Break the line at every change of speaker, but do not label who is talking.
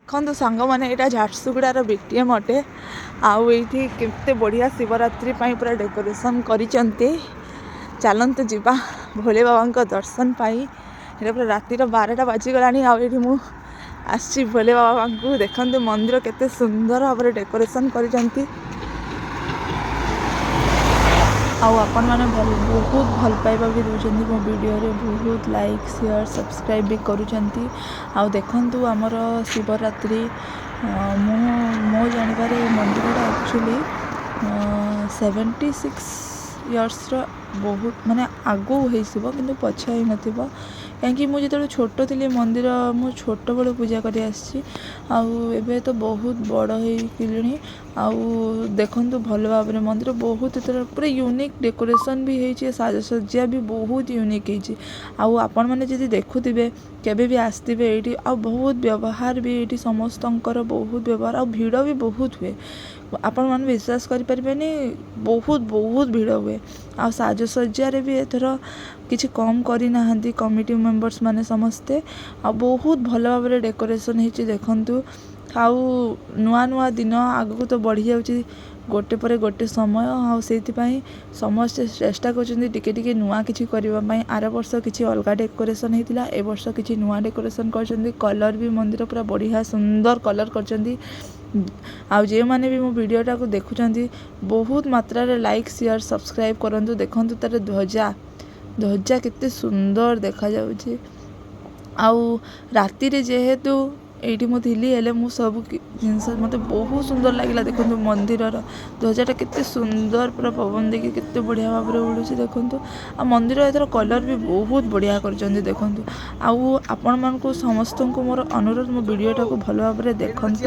ଦେଖନ୍ତୁ ସାଙ୍ଗମାନେ ଏଇଟା ଝାରସୁଗୁଡ଼ାର ବିଟିଏମ୍ ଅଟେ। ଆଉ ଏଇଠି କେତେ ବଢ଼ିଆ ଶିବରାତ୍ରି ପାଇଁ ପୁରା ଡେକୋରେସନ୍ କରିଛନ୍ତି। ଚାଲନ୍ତୁ ଯିବା ଭୋଲେ ବାବାଙ୍କ ଦର୍ଶନ ପାଇଁ। ଏଇଟା ପୁରା ରାତିର 12ଟା ବାଜିଗଲାଣି। ଆଉ ଏଇଠି ମୁଁ ଆସିଛି ଭୋଲେ ବାବାଙ୍କୁ। ଦେଖନ୍ତୁ ମନ୍ଦିର କେତେ ସୁନ୍ଦର ଭାବରେ ଡେକୋରେସନ୍ କରିଛନ୍ତି। ଆଉ ଆପଣମାନେ ବହୁତ ଭଲ ପାଇବା ବି ଦେଉଛନ୍ତି ମୋ ଭିଡ଼ିଓରେ, ବହୁତ ଲାଇକ୍ ସେୟାର ସବସ୍କ୍ରାଇବ୍ ବି କରୁଛନ୍ତି। ଆଉ ଦେଖନ୍ତୁ ଆମର ଶିବରାତ୍ରି ମୋ ଜାଣିବାରେ ମନ୍ଦିରଟା ଆକ୍ଚୁଆଲି 76 ଇୟର୍ସର ବହୁତ ମାନେ ଆଗକୁ ହେଇଥିବ, କିନ୍ତୁ ପଛ ହେଇନଥିବ। କାହିଁକି ମୁଁ ଯେତେବେଳେ ଛୋଟ ଥିଲି ମନ୍ଦିର ମୁଁ ଛୋଟବେଳୁ ପୂଜା କରି ଆସିଛି। ଆଉ ଏବେ ତ ବହୁତ ବଡ଼ ହେଇଗଲିଣି। ଆଉ ଦେଖନ୍ତୁ ଭଲ ଭାବରେ ମନ୍ଦିର ବହୁତ ଏଥର ପୁରା ୟୁନିକ୍ ଡେକୋରେସନ୍ ବି ହେଇଛି, ସାଜସଜ୍ଜା ବି ବହୁତ ୟୁନିକ୍ ହେଇଛି। ଆଉ ଆପଣମାନେ ଯଦି ଦେଖୁଥିବେ କେବେ ବି ଆସିଥିବେ ଏଇଠି। ଆଉ ବହୁତ ବ୍ୟବହାର ବି ଏଇଠି ସମସ୍ତଙ୍କର ବହୁତ ବ୍ୟବହାର, ଆଉ ଭିଡ଼ ବି ବହୁତ ହୁଏ। ଆପଣମାନେ ବିଶ୍ୱାସ କରିପାରିବେନି, ବହୁତ ଭିଡ଼ ହୁଏ। ଆଉ ସାଜସଜ୍ଜାରେ ବି ଏଥର କିଛି କମ୍ କରିନାହାନ୍ତି କମିଟି ମେମ୍ବର୍ସ ମାନେ ସମସ୍ତେ। ଆଉ ବହୁତ ଭଲ ଭାବରେ ଡେକୋରେସନ୍ ହେଇଛି ଦେଖନ୍ତୁ। ଆଉ ନୂଆ ଦିନ ଆଗକୁ ତ ବଢ଼ି ଯାଉଛି ଗୋଟେ ପରେ ଗୋଟେ ସମୟ। ଆଉ ସେଇଥିପାଇଁ ସମସ୍ତେ ଚେଷ୍ଟା କରୁଛନ୍ତି ଟିକେ ନୂଆ କିଛି କରିବା ପାଇଁ। ଆର ବର୍ଷ କିଛି ଅଲଗା ଡେକୋରେସନ୍ ହେଇଥିଲା, ଏ ବର୍ଷ କିଛି ନୂଆ ଡେକୋରେସନ୍ କରିଛନ୍ତି। କଲର୍ ବି ମନ୍ଦିର ପୁରା ବଢ଼ିଆ ସୁନ୍ଦର କଲର୍ କରିଛନ୍ତି। ଆଉ ଯେଉଁମାନେ ବି ମୋ ଭିଡ଼ିଓଟାକୁ ଦେଖୁଛନ୍ତି ବହୁତ ମାତ୍ରାରେ ଲାଇକ୍ ସେୟାର ସବସ୍କ୍ରାଇବ୍ କରନ୍ତୁ। ଦେଖନ୍ତୁ ତା'ର ଧ୍ୱଜା କେତେ ସୁନ୍ଦର ଦେଖାଯାଉଛି। ଆଉ ରାତିରେ ଯେହେତୁ ଏଇଠି ମୁଁ ଥିଲି, ହେଲେ ମୁଁ ସବୁ ଜିନିଷ ମୋତେ ବହୁତ ସୁନ୍ଦର ଲାଗିଲା। ଦେଖନ୍ତୁ ମନ୍ଦିରର ଧ୍ୱଜାଟା କେତେ ସୁନ୍ଦର, ପୁରା ପବନ ଦେଇକି କେତେ ବଢ଼ିଆ ଭାବରେ ଉଡ଼ୁଛି ଦେଖନ୍ତୁ। ଆଉ ମନ୍ଦିର ଏଥର କଲର୍ ବି ବହୁତ ବଢ଼ିଆ କରିଛନ୍ତି ଦେଖନ୍ତୁ। ଆଉ ଆପଣମାନଙ୍କୁ ସମସ୍ତଙ୍କୁ ମୋର ଅନୁରୋଧ, ମୋ ଭିଡ଼ିଓଟାକୁ ଭଲ ଭାବରେ ଦେଖନ୍ତୁ।